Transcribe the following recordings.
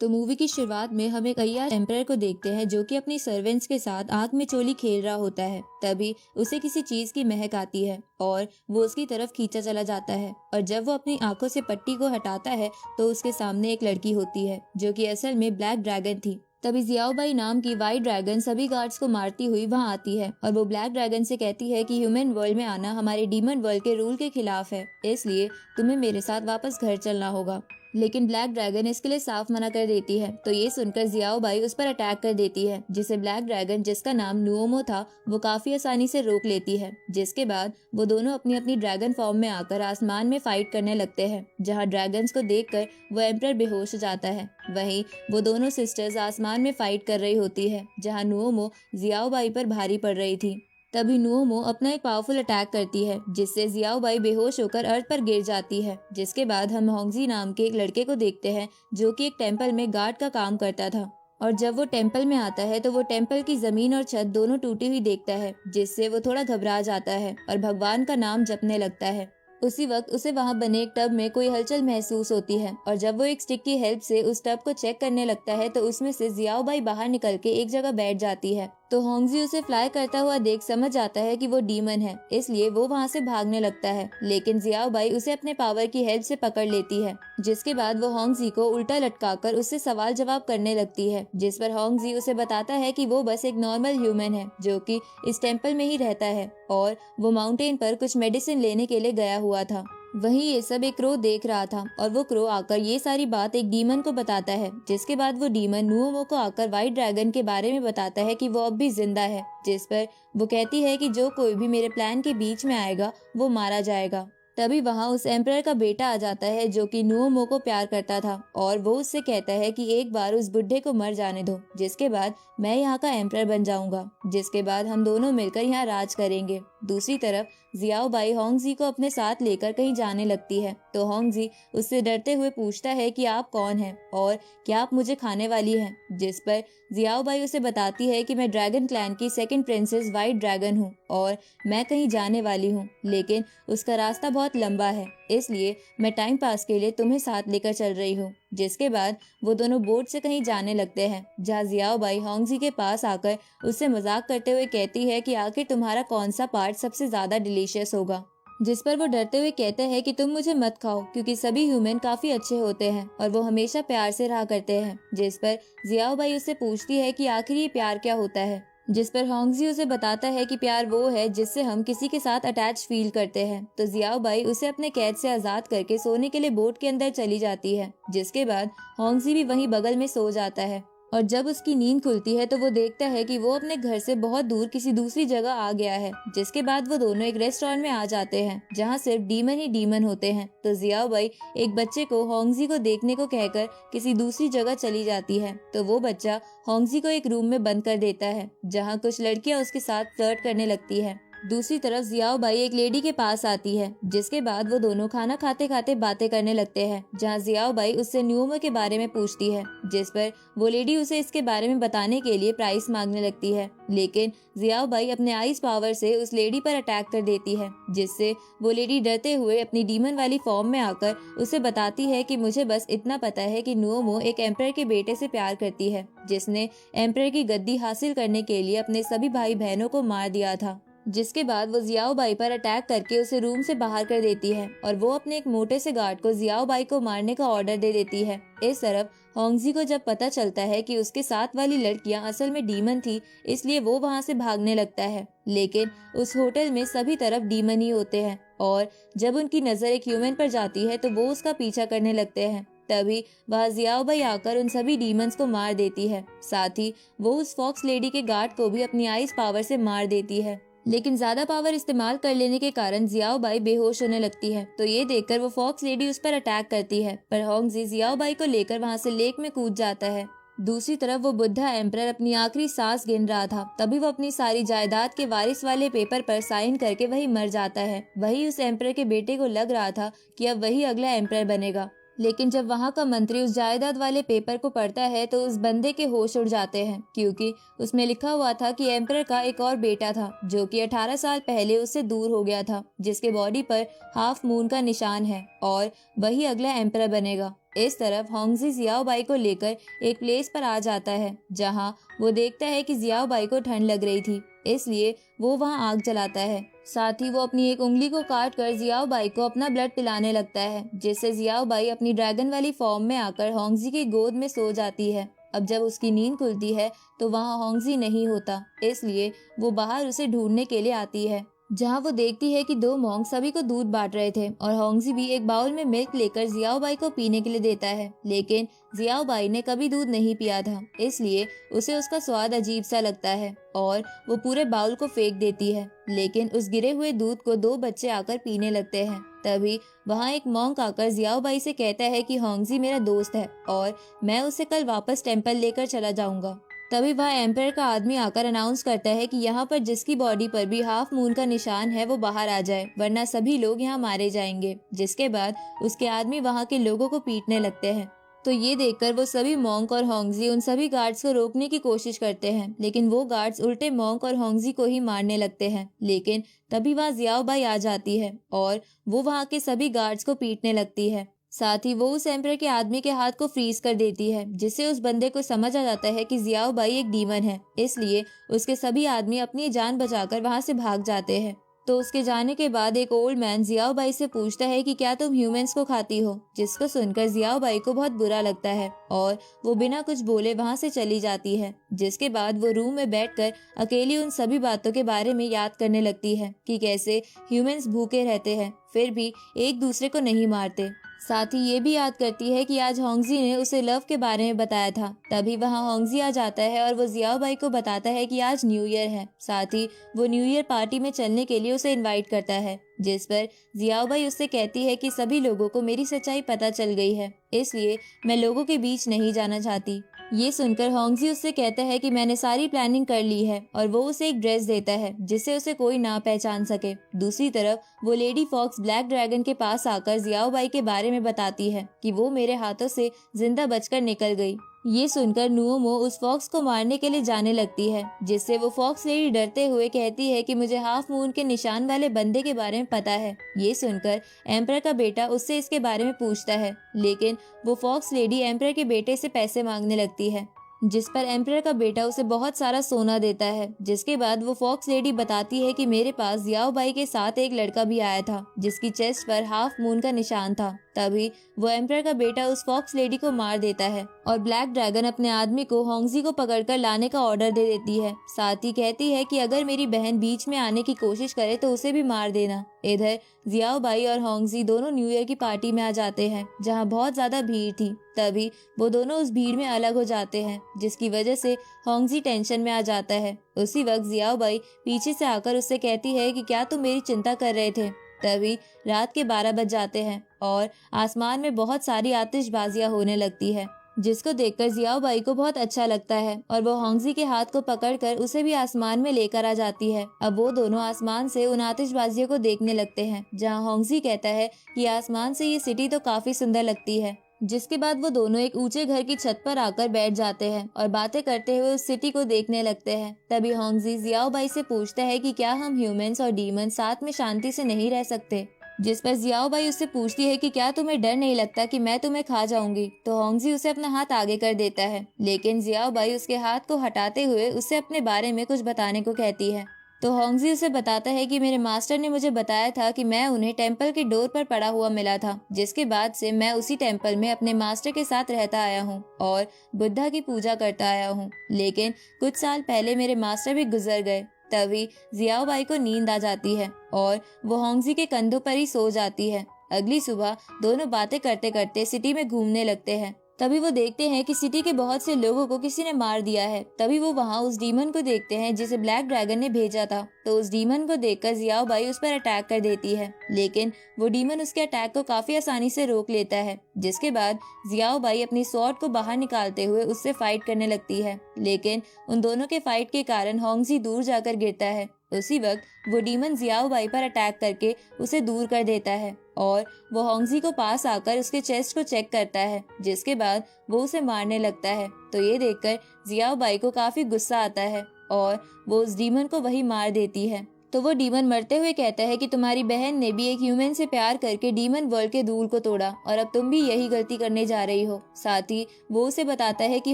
तो मूवी की शुरुआत में हम एक अय्याश एम्परर को देखते हैं जो कि अपनी सर्वेंट्स के साथ आग में चोली खेल रहा होता है। तभी उसे किसी चीज की महक आती है और वो उसकी तरफ खींचा चला जाता है और जब वो अपनी आंखों से पट्टी को हटाता है तो उसके सामने एक लड़की होती है जो कि असल में ब्लैक ड्रैगन थी। तभी जियाओबाई नाम की व्हाइट ड्रैगन सभी गार्ड्स को मारती हुई वहां आती है और वो ब्लैक ड्रैगन से कहती है कि ह्यूमन वर्ल्ड में आना हमारे डीमन वर्ल्ड के रूल के खिलाफ है, इसलिए तुम्हें मेरे साथ वापस घर चलना होगा। लेकिन ब्लैक ड्रैगन इसके लिए साफ मना कर देती है। तो ये सुनकर जियाओबाई उस पर अटैक कर देती है जिसे ब्लैक ड्रैगन, जिसका नाम नुओमो था, वो काफी आसानी से रोक लेती है। जिसके बाद वो दोनों अपनी अपनी ड्रैगन फॉर्म में आकर आसमान में फाइट करने लगते हैं, जहाँ ड्रैगन्स को देखकर वो एम्परर बेहोश हो जाता है। वहीं वो दोनों सिस्टर्स आसमान में फाइट कर रही होती है, जहाँ नुओमो जियाओबाई पर भारी पड़ रही थी। तभी नुओमो अपना एक पावरफुल अटैक करती है जिससे जियाओबाई बेहोश होकर अर्थ पर गिर जाती है। जिसके बाद हम होंगजी नाम के एक लड़के को देखते हैं जो कि एक टेम्पल में गार्ड का काम करता था और जब वो टेम्पल में आता है तो वो टेम्पल की जमीन और छत दोनों टूटी हुई देखता है, जिससे वो थोड़ा घबरा जाता है और भगवान का नाम जपने लगता है। उसी वक्त उसे वहां बने एक टब में कोई हलचल महसूस होती है और जब वो एक स्टिक की हेल्प से उस टब को चेक करने लगता है तो उसमें से जियाओबाई बाहर निकल के एक जगह बैठ जाती है। तो होंगजी उसे फ्लाई करता हुआ देख समझ जाता है कि वो डीमन है, इसलिए वो वहां से भागने लगता है। लेकिन जियाओबाई उसे अपने पावर की हेल्प से पकड़ लेती है, जिसके बाद वो होंगजी को उल्टा लटकाकर उससे सवाल जवाब करने लगती है, जिस पर होंगजी उसे बताता है कि वो बस एक नॉर्मल ह्यूमन है जो कि इस टेम्पल में ही रहता है और वो माउंटेन पर कुछ मेडिसिन लेने के लिए गया हुआ था। वहीं ये सब एक क्रो देख रहा था और वो क्रो आकर ये सारी बात एक डीमन को बताता है, जिसके बाद वो डीमन नुओमो को आकर व्हाइट ड्रैगन के बारे में बताता है कि वो अब भी जिंदा है, जिस पर वो कहती है कि जो कोई भी मेरे प्लान के बीच में आएगा वो मारा जाएगा। तभी वहां उस एम्परर का बेटा आ जाता है जो कि नुओमो को प्यार करता था और वो उससे कहता है कि एक बार उस बुढ़े को मर जाने दो, जिसके बाद मैं यहाँ का एम्परर बन जाऊंगा, जिसके बाद हम दोनों मिलकर यहाँ राज करेंगे। दूसरी तरफ जियाओबाई होंगजी को अपने साथ लेकर कहीं जाने लगती है तो होंगजी उससे डरते हुए पूछता है कि आप कौन हैं और क्या आप मुझे खाने वाली हैं, जिस पर जियाओबाई उसे बताती है कि मैं ड्रैगन क्लैन की सेकंड प्रिंसेस व्हाइट ड्रैगन हूँ और मैं कहीं जाने वाली हूँ, लेकिन उसका रास्ता बहुत लंबा है, इसलिए मैं टाइम पास के लिए तुम्हें साथ लेकर चल रही हूँ। जिसके बाद वो दोनों बोट से कहीं जाने लगते हैं, जहाँ जियाओबाई होंगजी के पास आकर उससे मजाक करते हुए कहती है कि आखिर तुम्हारा कौन सा पार्ट सबसे ज्यादा डिलीशियस होगा, जिस पर वो डरते हुए कहते हैं कि तुम मुझे मत खाओ क्योंकि सभी ह्यूमन काफी अच्छे होते हैं और वो हमेशा प्यार से रहा करते हैं। जिस पर जियाओबाई उससे पूछती है कि आखिर ये प्यार क्या होता है, जिस पर होंगजी उसे बताता है कि प्यार वो है जिससे हम किसी के साथ अटैच फील करते हैं। तो जियाओबाई उसे अपने कैद से आजाद करके सोने के लिए बोट के अंदर चली जाती है, जिसके बाद होंगजी भी वहीं बगल में सो जाता है और जब उसकी नींद खुलती है तो वो देखता है कि वो अपने घर से बहुत दूर किसी दूसरी जगह आ गया है। जिसके बाद वो दोनों एक रेस्टोरेंट में आ जाते हैं जहाँ सिर्फ डीमन ही डीमन होते हैं। तो जियाओबाई एक बच्चे को होंगजी को देखने को कहकर किसी दूसरी जगह चली जाती है, तो वो बच्चा होंगजी को एक रूम में बंद कर देता है जहाँ कुछ लड़कियां उसके साथ फ्लर्ट करने लगती है। दूसरी तरफ जियाओबाई एक लेडी के पास आती है, जिसके बाद वो दोनों खाना खाते खाते बातें करने लगते हैं, जहाँ जियाओबाई उससे नुओमो के बारे में पूछती है, जिस पर वो लेडी उसे इसके बारे में बताने के लिए प्राइस मांगने लगती है। लेकिन जियाओबाई अपने आइस पावर से उस लेडी पर अटैक कर देती है, जिससे वो लेडी डरते हुए अपनी डीमन वाली फॉर्म में आकर उसे बताती है कि मुझे बस इतना पता है कि नुओमो एक एम्परर के बेटे से प्यार करती है, जिसने एम्परर की गद्दी हासिल करने के लिए अपने सभी भाई बहनों को मार दिया था। जिसके बाद वो जियाओबाई पर अटैक करके उसे रूम से बाहर कर देती है और वो अपने एक मोटे से गार्ड को जियाओबाई को मारने का ऑर्डर दे देती है। इस तरफ होंगजी को जब पता चलता है कि उसके साथ वाली लड़कियां असल में डीमन थी, इसलिए वो वहां से भागने लगता है, लेकिन उस होटल में सभी तरफ डीमन ही होते हैं और जब उनकी नजर एक ह्यूमन पर जाती है तो वो उसका पीछा करने लगते हैं। तभी वहाँ जियाओबाई आकर उन सभी डीमंस को मार देती है, साथ ही वो उस फॉक्स लेडी के गार्ड को भी अपनी आइस पावर से मार देती है। लेकिन ज्यादा पावर इस्तेमाल कर लेने के कारण जियाओबाई बेहोश होने लगती है, तो ये देखकर वो फॉक्स लेडी उस पर अटैक करती है, पर होंगजी जियाओबाई को लेकर वहाँ से लेक में कूद जाता है। दूसरी तरफ वो बुढ़ा एम्परर अपनी आखिरी सांस गिन रहा था, तभी वो अपनी सारी जायदाद के वारिस वाले पेपर पर साइन करके वही मर जाता है। वही उस एम्परर के बेटे को लग रहा था कि अब वही अगला एम्परर बनेगा, लेकिन जब वहाँ का मंत्री उस जायदाद वाले पेपर को पढ़ता है तो उस बंदे के होश उड़ जाते हैं, क्योंकि उसमें लिखा हुआ था कि एम्परर का एक और बेटा था जो कि 18 साल पहले उससे दूर हो गया था, जिसके बॉडी पर हाफ मून का निशान है और वही अगला एम्परर बनेगा। इस तरफ होंगजी जियाओ बाई को लेकर एक प्लेस पर आ जाता है जहां वो देखता है कि जियाओ बाई को ठंड लग रही थी, इसलिए वो वहां आग जलाता है। साथ ही वो अपनी एक उंगली को काट कर जियाओ बाई को अपना ब्लड पिलाने लगता है, जिससे जियाओ बाई अपनी ड्रैगन वाली फॉर्म में आकर होंगजी की गोद में सो जाती है। अब जब उसकी नींद खुलती है तो वहाँ होंगजी नहीं होता, इसलिए वो बाहर उसे ढूंढने के लिए आती है, जहाँ वो देखती है कि दो मॉन्क सभी को दूध बांट रहे थे और होंगजी भी एक बाउल में मिल्क लेकर जियाओ बाई को पीने के लिए देता है। लेकिन जियाओ बाई ने कभी दूध नहीं पिया था, इसलिए उसे उसका स्वाद अजीब सा लगता है और वो पूरे बाउल को फेंक देती है। लेकिन उस गिरे हुए दूध को दो बच्चे आकर पीने लगते हैं। तभी वहाँ एक मॉन्क आकर जियाओ बाई से कहता है कि होंगजी मेरा दोस्त है और मैं उसे कल वापस टेम्पल लेकर चला जाऊंगा। तभी वह एम्पायर का आदमी आकर अनाउंस करता है कि यहाँ पर जिसकी बॉडी पर भी हाफ मून का निशान है वो बाहर आ जाए, वरना सभी लोग यहाँ मारे जाएंगे। जिसके बाद उसके आदमी वहाँ के लोगों को पीटने लगते हैं। तो ये देखकर वो सभी मॉन्क और होंगजी उन सभी गार्ड्स को रोकने की कोशिश करते हैं, लेकिन वो गार्ड्स उल्टे मॉन्क और होंगजी को ही मारने लगते हैं। लेकिन तभी वहाँ जियाओ बाई आ जाती है और वो वहाँ के सभी गार्ड्स को पीटने लगती है। साथ ही वो उस एम्परर के आदमी के हाथ को फ्रीज कर देती है, जिससे उस बंदे को समझ आ जाता है कि जियाओ बाई एक डीमन है, इसलिए उसके सभी आदमी अपनी जान बचाकर वहां से भाग जाते हैं। तो उसके जाने के बाद एक ओल्ड मैन जियाओ बाई से पूछता है कि क्या तुम ह्यूमंस को खाती हो, जिसको सुनकर जियाओ बाई को बहुत बुरा लगता है और वो बिना कुछ बोले वहां से चली जाती है। जिसके बाद वो रूम में बैठकर अकेली उन सभी बातों के बारे में याद करने लगती है कि कैसे ह्यूमंस भूखे रहते हैं फिर भी एक दूसरे को नहीं मारते। साथ ही ये भी याद करती है कि आज होंगजी ने उसे लव के बारे में बताया था। तभी वहाँ होंगजी आ जाता है और वो जियाओ बाई को बताता है कि आज न्यू ईयर है। साथ ही वो न्यू ईयर पार्टी में चलने के लिए उसे इनवाइट करता है, जिस पर जियाओ बाई उससे कहती है कि सभी लोगों को मेरी सच्चाई पता चल गई है, इसलिए मैं लोगों के बीच नहीं जाना चाहती। ये सुनकर होंगजी उससे कहता है कि मैंने सारी प्लानिंग कर ली है और वो उसे एक ड्रेस देता है जिससे उसे कोई ना पहचान सके। दूसरी तरफ वो लेडी फॉक्स ब्लैक ड्रैगन के पास आकर जियाओ बाई के बारे में बताती है कि वो मेरे हाथों से जिंदा बचकर निकल गई। ये सुनकर नुओमो उस फॉक्स को मारने के लिए जाने लगती है, जिससे वो फॉक्स लेडी डरते हुए कहती है कि मुझे हाफ मून के निशान वाले बंदे के बारे में पता है। ये सुनकर एम्परर का बेटा उससे इसके बारे में पूछता है, लेकिन वो फॉक्स लेडी एम्परर के बेटे से पैसे मांगने लगती है, जिस पर एम्परर का बेटा उसे बहुत सारा सोना देता है। जिसके बाद वो फॉक्स लेडी बताती है कि मेरे पास जियाओ बाई के साथ एक लड़का भी आया था जिसकी चेस्ट पर हाफ मून का निशान था। तभी वो एम्परर का बेटा उस फॉक्स लेडी को मार देता है और ब्लैक ड्रैगन अपने आदमी को होंगजी को पकड़कर लाने का ऑर्डर दे देती है। साथ ही कहती है कि अगर मेरी बहन बीच में आने की कोशिश करे तो उसे भी मार देना। इधर जियाओ बाई और होंगजी दोनों न्यू ईयर की पार्टी में आ जाते हैं, जहाँ बहुत ज्यादा भीड़ थी। तभी वो दोनों उस भीड़ में अलग हो जाते हैं, जिसकी वजह से होंगजी टेंशन में आ जाता है। उसी वक्त जियाओ बाई पीछे से आकर उससे कहती है कि क्या तुम मेरी चिंता कर रहे थे। तभी रात के 12 बज जाते हैं और आसमान में बहुत सारी आतिशबाजियां होने लगती है, जिसको देखकर जियाओ बाई को बहुत अच्छा लगता है और वो होंगजी के हाथ को पकड़कर उसे भी आसमान में लेकर आ जाती है। अब वो दोनों आसमान से उन आतिशबाजियों को देखने लगते हैं, जहाँ होंगजी कहता है कि आसमान से ये सिटी तो काफी सुंदर लगती है। जिसके बाद वो दोनों एक ऊंचे घर की छत पर आकर बैठ जाते हैं और बातें करते हुए उस सिटी को देखने लगते हैं। तभी होंगजी जियाओ बाई से पूछता है कि क्या हम ह्यूमंस और डीमन साथ में शांति से नहीं रह सकते, जिस पर जियाओ बाई उससे पूछती है कि क्या तुम्हें डर नहीं लगता कि मैं तुम्हें खा जाऊंगी। तो होंगजी उसे अपना हाथ आगे कर देता है, लेकिन जियाओ बाई उसके हाथ को हटाते हुए उसे अपने बारे में कुछ बताने को कहती है। तो होंगजी उसे बताता है कि मेरे मास्टर ने मुझे बताया था कि मैं उन्हें टेम्पल के डोर पर पड़ा हुआ मिला था, जिसके बाद से मैं उसी टेम्पल में अपने मास्टर के साथ रहता आया हूँ और बुद्धा की पूजा करता आया हूँ। लेकिन कुछ साल पहले मेरे मास्टर भी गुजर गए। तभी जियाओ बाई को नींद आ जाती है और वो होंगजी के कंधों पर ही सो जाती है। अगली सुबह दोनों बातें करते करते सिटी में घूमने लगते हैं। तभी वो देखते हैं कि सिटी के बहुत से लोगों को किसी ने मार दिया है। तभी वो वहाँ उस डीमन को देखते हैं जिसे ब्लैक ड्रैगन ने भेजा था। तो उस डीमन को देखकर जियाओ बाई उस पर अटैक कर देती है, लेकिन वो डीमन उसके अटैक को काफी आसानी से रोक लेता है। जिसके बाद जियाओ बाई अपनी स्वॉर्ड को बाहर निकालते हुए उससे फाइट करने लगती है, लेकिन उन दोनों के फाइट के कारण होंगजी दूर जाकर गिरता है। उसी वक्त वो डीमन जियाओ बाई पर अटैक करके उसे दूर कर देता है और वो होंगजी को पास आकर उसके चेस्ट को चेक करता है, जिसके बाद वो उसे मारने लगता है। तो ये देखकर जियाओ बाई को काफी गुस्सा आता है और वो उस डीमन को वही मार देती है। तो वो डीमन मरते हुए कहता है कि तुम्हारी बहन ने भी एक ह्यूमन से प्यार करके डीमन वर्ल्ड के रूल को तोड़ा और अब तुम भी यही गलती करने जा रही हो। साथ ही वो उसे बताता है कि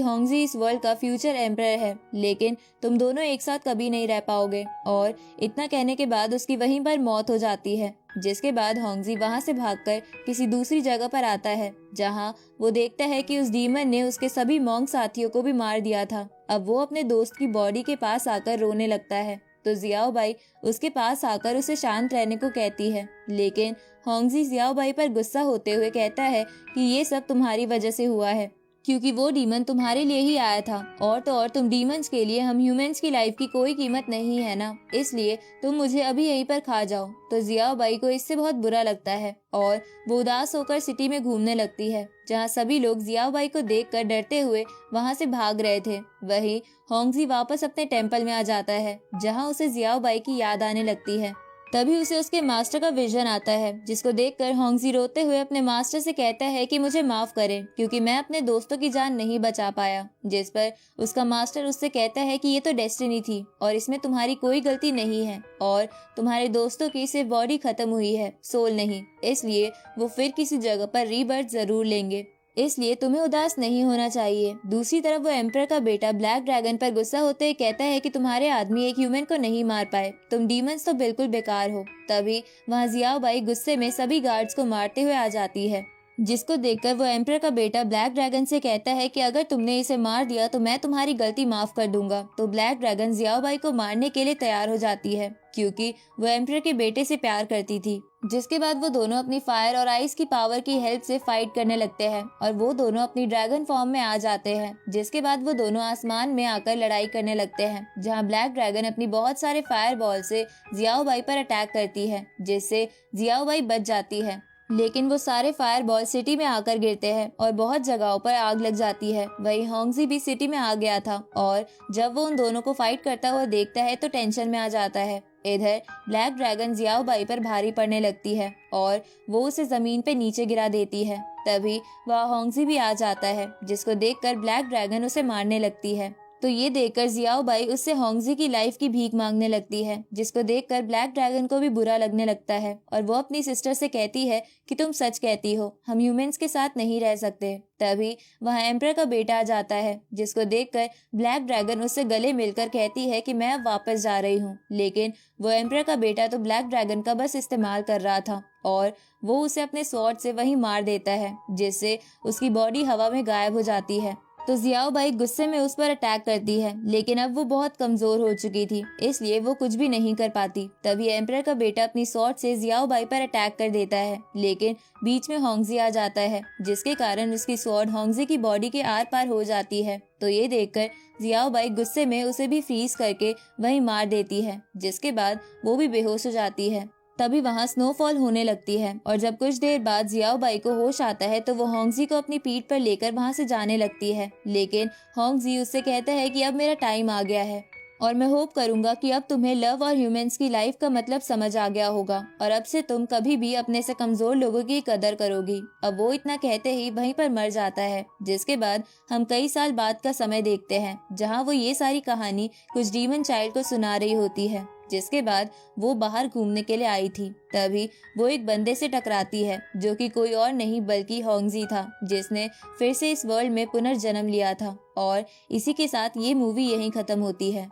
होंगजी इस वर्ल्ड का फ्यूचर एम्परर है, लेकिन तुम दोनों एक साथ कभी नहीं रह पाओगे। और इतना कहने के बाद उसकी वहीं पर मौत हो जाती है, जिसके बाद होंगजी वहां से भागकर किसी दूसरी जगह पर आता है, जहां वो देखता है कि उस डीमन ने उसके सभी मॉन्क साथियों को भी मार दिया था। अब वो अपने दोस्त की बॉडी के पास आकर रोने लगता है, तो जियाओ बाई उसके पास आकर उसे शांत रहने को कहती है, लेकिन होंगजी जियाओ बाई पर गुस्सा होते हुए कहता है कि ये सब तुम्हारी वजह से हुआ है, क्योंकि वो डीमन तुम्हारे लिए ही आया था, और तो और तुम डीमंस के लिए हम ह्यूमंस की लाइफ की कोई कीमत नहीं है ना, इसलिए तुम मुझे अभी यहीं पर खा जाओ। तो जियाओ बाई को इससे बहुत बुरा लगता है और वो उदास होकर सिटी में घूमने लगती है, जहाँ सभी लोग जियाओ बाई को देखकर डरते हुए वहाँ से भाग रहे थे। वहीं होंगजी वापस अपने टेम्पल में आ जाता है, जहाँ उसे जियाओ बाई की याद आने लगती है। तभी उसे उसके मास्टर का विजन आता है, जिसको देखकर होंगजी रोते हुए अपने मास्टर से कहता है कि मुझे माफ करें, क्योंकि मैं अपने दोस्तों की जान नहीं बचा पाया। जिस पर उसका मास्टर उससे कहता है कि ये तो डेस्टिनी थी और इसमें तुम्हारी कोई गलती नहीं है, और तुम्हारे दोस्तों की सिर्फ बॉडी खत्म हुई है, सोल नहीं, इसलिए वो फिर किसी जगह पर रीबर्थ जरूर लेंगे, इसलिए तुम्हें उदास नहीं होना चाहिए। दूसरी तरफ वो एम्परर का बेटा ब्लैक ड्रैगन पर गुस्सा होते हुए कहता है कि तुम्हारे आदमी एक ह्यूमन को नहीं मार पाए, तुम डीमंस तो बिल्कुल बेकार हो। तभी वहाँ जियाओ बाई गुस्से में सभी गार्ड्स को मारते हुए आ जाती है, जिसको देखकर वो एम्परर का बेटा ब्लैक ड्रैगन से कहता है कि अगर तुमने इसे मार दिया तो मैं तुम्हारी गलती माफ कर दूंगा। तो ब्लैक ड्रैगन जियाओ बाई को मारने के लिए तैयार हो जाती है, क्योंकि वो एम्परर के बेटे से प्यार करती थी। जिसके बाद वो दोनों अपनी फायर और आइस की पावर की हेल्प से फाइट करने लगते हैं और वो दोनों अपनी ड्रैगन फॉर्म में आ जाते हैं। जिसके बाद वो दोनों आसमान में आकर लड़ाई करने लगते हैं, जहां ब्लैक ड्रैगन अपनी बहुत सारे फायर बॉल से जियाओ बाई पर अटैक करती है, जिससे जियाओ बाई बच जाती है। लेकिन वो सारे फायर बॉल सिटी में आकर गिरते हैं और बहुत जगहों पर आग लग जाती है। वहीं होंगजी भी सिटी में आ गया था और जब वो उन दोनों को फाइट करता हुआ देखता है तो टेंशन में आ जाता है। इधर ब्लैक ड्रैगन जियाओ बाई पर भारी पड़ने लगती है और वो उसे जमीन पे नीचे गिरा देती है। तभी वह होंगजी भी आ जाता है, जिसको देखकर ब्लैक ड्रैगन उसे मारने लगती है। तो ये देखकर जियाओ बाई उससे होंगजी की लाइफ की भीख मांगने लगती है, जिसको देखकर ब्लैक ड्रैगन को भी बुरा लगने लगता है और वो अपनी सिस्टर से कहती है कि तुम सच कहती हो, हम ह्यूमंस के साथ नहीं रह सकते। तभी वहाँ एम्परर का बेटा आ जाता है, जिसको देखकर ब्लैक ड्रैगन उससे गले मिलकर कहती है कि मैं अब वापस जा रही हूँ। लेकिन वो एम्परर का बेटा तो ब्लैक ड्रैगन का बस इस्तेमाल कर रहा था और वो उसे अपने स्वॉर्ड से वहीं मार देता है, जिससे उसकी बॉडी हवा में गायब हो जाती है। तो जियाओ बाई गुस्से में उस पर अटैक करती है, लेकिन अब वो बहुत कमजोर हो चुकी थी, इसलिए वो कुछ भी नहीं कर पाती। तभी एम्परर का बेटा अपनी स्वॉर्ड से जियाओ बाई पर अटैक कर देता है, लेकिन बीच में होंगजी आ जाता है, जिसके कारण उसकी स्वॉर्ड होंगजी की बॉडी के आर पार हो जाती है। तो ये देखकर जियाओ बाई गुस्से में उसे भी फ्रीज करके वहीं मार देती है, जिसके बाद वो भी बेहोश हो जाती है। तभी वहाँ स्नोफॉल होने लगती है और जब कुछ देर बाद जियाओ बाई को होश आता है तो वो होंगजी को अपनी पीठ पर लेकर वहाँ से जाने लगती है। लेकिन होंगजी उससे कहता है कि अब मेरा टाइम आ गया है और मैं होप करूंगा कि अब तुम्हें लव और ह्यूमंस की लाइफ का मतलब समझ आ गया होगा और अब से तुम कभी भी अपने से कमजोर लोगों की कदर करोगी। अब वो इतना कहते ही वहीं पर मर जाता है, जिसके बाद हम कई साल बाद का समय देखते हैं, जहाँ वो ये सारी कहानी कुछ डीमन चाइल्ड को सुना रही होती है। जिसके बाद वो बाहर घूमने के लिए आई थी। तभी वो एक बंदे से टकराती है, जो कि कोई और नहीं बल्कि होंगजी था, जिसने फिर से इस वर्ल्ड में पुनर्जन्म लिया था। और इसी के साथ ये मूवी यहीं खत्म होती है।